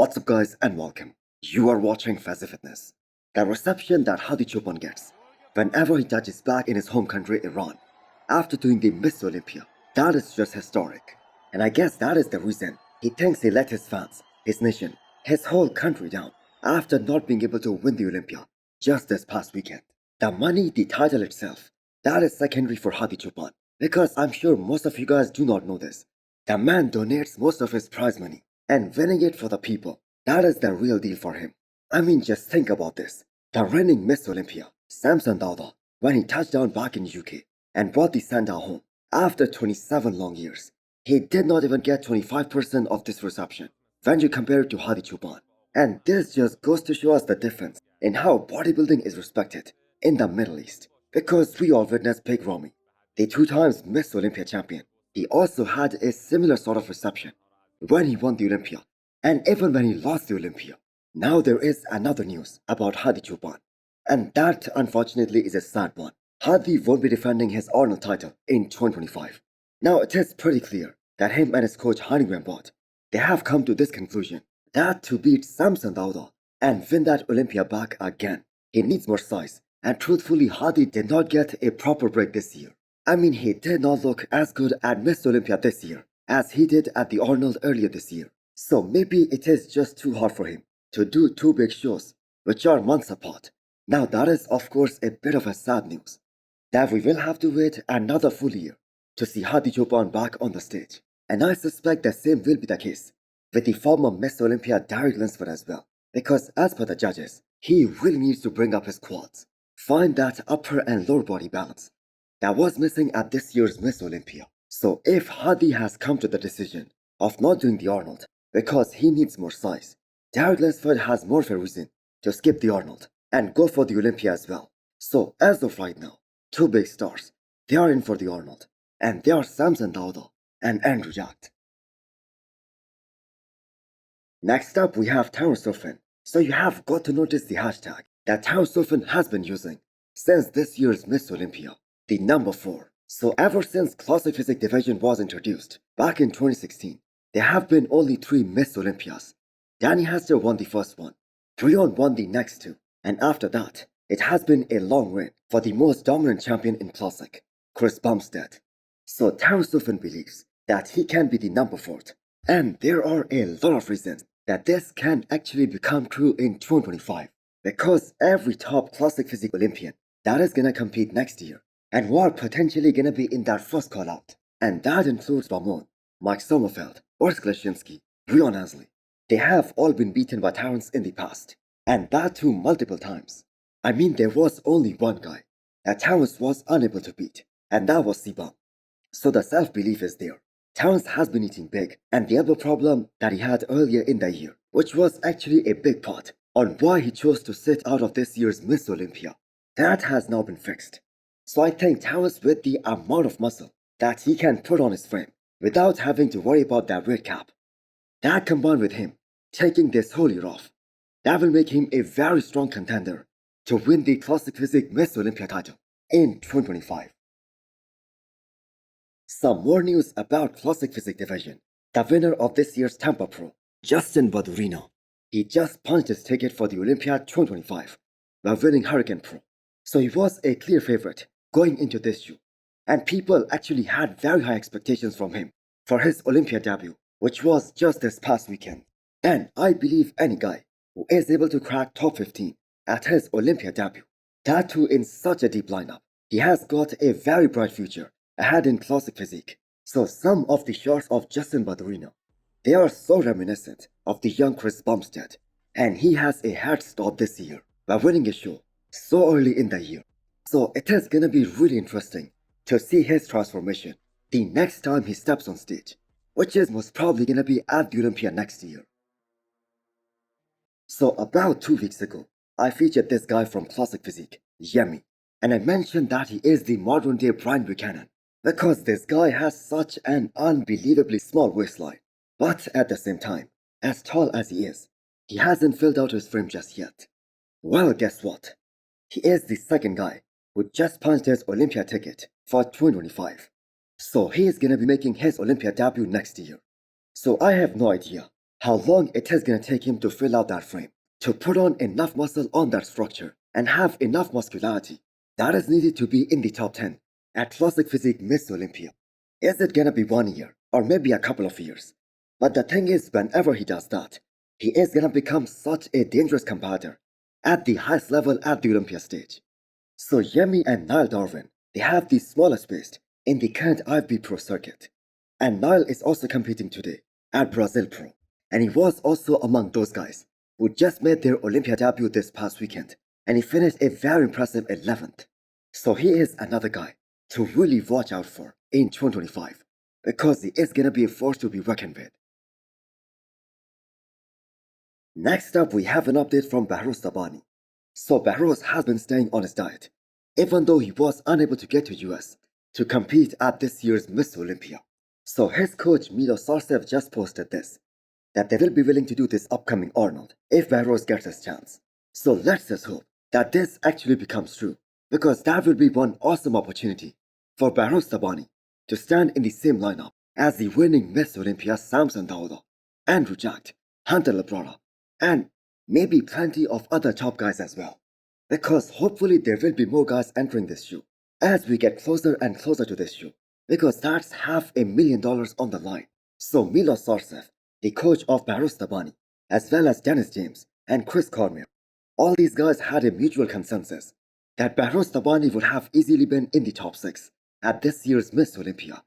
What's up guys and welcome. You are watching Fazi Fitness. The reception that Hadi Choopan gets whenever he touches back in his home country Iran after doing the Miss Olympia, that is just historic. And I guess that is the reason he thinks he let his fans, his nation, his whole country down after not being able to win the Olympia just this past weekend. The money, the title itself, that is secondary for Hadi Choopan, because I'm sure most of you guys do not know this. The man donates most of his prize money and winning it for the people, that is the real deal for him. I mean, just think about this. The reigning Miss Olympia, Samson Dauda, when he touched down back in UK and brought the Santa home after 27 long years, he did not even get 25% of this reception when you compare it to Hadi Choopan. And this just goes to show us the difference in how bodybuilding is respected in the Middle East. Because we all witnessed Big Ramy, the 2 times Miss Olympia champion. He also had a similar sort of reception when he won the Olympia, and even when he lost the Olympia. Now there is another news about Hadi Choopan, and that unfortunately is a sad one. Hadi won't be defending his Arnold title in 2025. Now it is pretty clear that him and his coach Hadi Choopan, they have come to this conclusion that to beat Samson Dauda and win that Olympia back again, he needs more size, and truthfully Hadi did not get a proper break this year. I mean, he did not look as good at Miss Olympia this year as he did at the Arnold earlier this year. So maybe it is just too hard for him to do 2 big shows which are months apart. Now that is of course a bit of a sad news, that we will have to wait another full year to see Hadi Choopan back on the stage. And I suspect the same will be the case with the former Miss Olympia Derek Lunsford as well, because as per the judges, he really needs to bring up his quads, find that upper and lower body balance that was missing at this year's Miss Olympia. So if Hadi has come to the decision of not doing the Arnold because he needs more size, Derek Lunsford has more of a reason to skip the Arnold and go for the Olympia as well. So as of right now, 2 big stars, they are in for the Arnold, and they are Samson Dauda and Andrew Yacht. Next up we have Terence Ruffin. So you have got to notice the hashtag that Terence Ruffin has been using since this year's Miss Olympia, the number 4. So ever since Classic Physique division was introduced back in 2016, there have been only 3 Miss Olympias. Danny Hester won the first one, Breon won the next 2, and after that, it has been a long reign for the most dominant champion in Classic, Chris Bumstead. So Terence Ruffin believes that he can be the number 4th, and there are a lot of reasons that this can actually become true in 2025, because every top Classic Physique Olympian that is gonna compete next year and who are potentially gonna be in that first call out, and that includes Ramon, Mike Sommerfeld, Urs Glashinsky, Breon Ansley. They have all been beaten by Terence in the past, and that too multiple times. I mean, there was only one guy that Terence was unable to beat, and that was Sibam. So the self-belief is there. Terence has been eating big, and the other problem that he had earlier in the year, which was actually a big part on why he chose to sit out of this year's Miss Olympia, that has now been fixed. So I think Terence, with the amount of muscle that he can put on his frame without having to worry about that weight cap, that combined with him taking this whole year off, that will make him a very strong contender to win the Classic Physique Miss Olympia title in 2025. Some more news about Classic Physique division. The winner of this year's Tampa Pro, Justin Badurino, he just punched his ticket for the Olympia 2025 by winning Hurricane Pro. So he was a clear favorite going into this show, and people actually had very high expectations from him for his Olympia debut, which was just this past weekend. And I believe any guy who is able to crack top 15 at his Olympia debut, that too in such a deep lineup, he has got a very bright future ahead in Classic Physique. So some of the shots of Justin Badurino, they are so reminiscent of the young Chris Bumstead, and he has a head start this year by winning a show so early in the year. So it is gonna be really interesting to see his transformation the next time he steps on stage, which is most probably gonna be at the Olympia next year. So about 2 weeks ago, I featured this guy from Classic Physique, Yemi, and I mentioned that he is the modern day Brian Buchanan, because this guy has such an unbelievably small waistline, but at the same time, as tall as he is, he hasn't filled out his frame just yet. Well, guess what? He is the second guy who just punched his Olympia ticket for 2025. So he is gonna be making his Olympia debut next year. So I have no idea how long it is gonna take him to fill out that frame, to put on enough muscle on that structure, and have enough muscularity that is needed to be in the top 10 at Classic Physique Miss Olympia. Is it gonna be 1 year, or maybe a couple of years? But the thing is, whenever he does that, he is gonna become such a dangerous competitor at the highest level at the Olympia stage. So Yemi and Niall Darwin, they have the smallest waist in the current IFB Pro circuit. And Niall is also competing today at Brazil Pro. And he was also among those guys who just made their Olympia debut this past weekend. And he finished a very impressive 11th. So he is another guy to really watch out for in 2025 because he is gonna be a force to be reckoned with. Next up, we have an update from Behrouz Tabani. So Behrouz has been staying on his diet, even though he was unable to get to US to compete at this year's Miss Olympia. So his coach Milo Sarcev just posted this, that they will be willing to do this upcoming Arnold if Behrouz gets his chance. So let's just hope that this actually becomes true, because that will be one awesome opportunity for Behrouz Tabani to stand in the same lineup as the winning Miss Olympia Samson Dauda, Andrew Jack, Hunter Labrada, and maybe plenty of other top guys as well. Because hopefully there will be more guys entering this show as we get closer and closer to this show, because that's $500,000 on the line. So Milo Sarcev, the coach of Behrouz Tabani, as well as Dennis James and Chris Cormier, all these guys had a mutual consensus that Behrouz Tabani would have easily been in the top 6 at this year's Miss Olympia.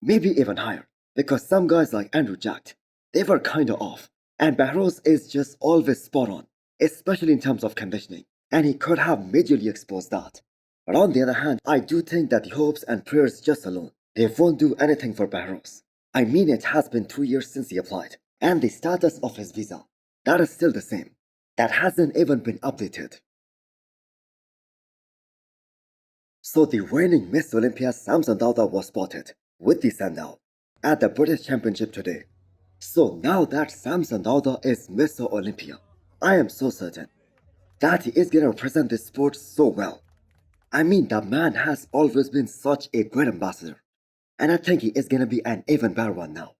Maybe even higher, because some guys like Andrew Jack, they were kinda off. And Behrouz is just always spot on, especially in terms of conditioning, and he could have majorly exposed that. But on the other hand, I do think that the hopes and prayers just alone, they won't do anything for Behrouz. I mean, it has been 2 years since he applied, and the status of his visa, that is still the same. That hasn't even been updated. So the reigning Miss Olympia Samson Dauda was spotted with the sandal at the British Championship today. So now that Samson Dauda is Mr. Olympia, I am so certain that he is gonna represent this sport so well. I mean, the man has always been such a great ambassador, and I think he is gonna be an even better one now.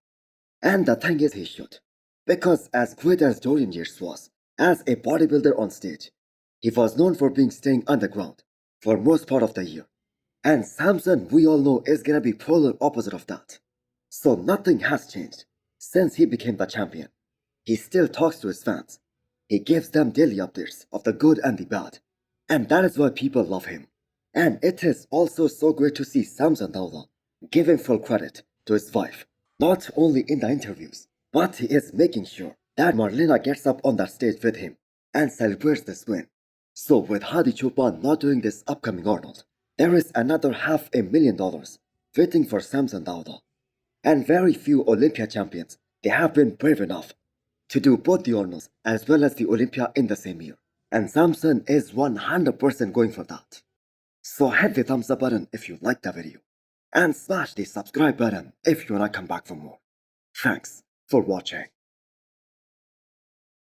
And the thing is, he should, because as great as Dorian Yates was as a bodybuilder on stage, he was known for being staying underground for most part of the year. And Samson, we all know, is gonna be polar opposite of that. So nothing has changed since he became the champion. He still talks to his fans. He gives them daily updates of the good and the bad. And that is why people love him. And it is also so great to see Samson Dauda giving full credit to his wife, not only in the interviews, but he is making sure that Marlena gets up on that stage with him and celebrates this win. So with Hadi Choopan not doing this upcoming Arnold, there is another $500,000 waiting for Samson Dauda. And very few Olympia champions, they have been brave enough to do both the Arnolds as well as the Olympia in the same year. And Samson is 100% going for that. So hit the thumbs up button if you liked the video. And smash the subscribe button if you wanna come back for more. Thanks for watching.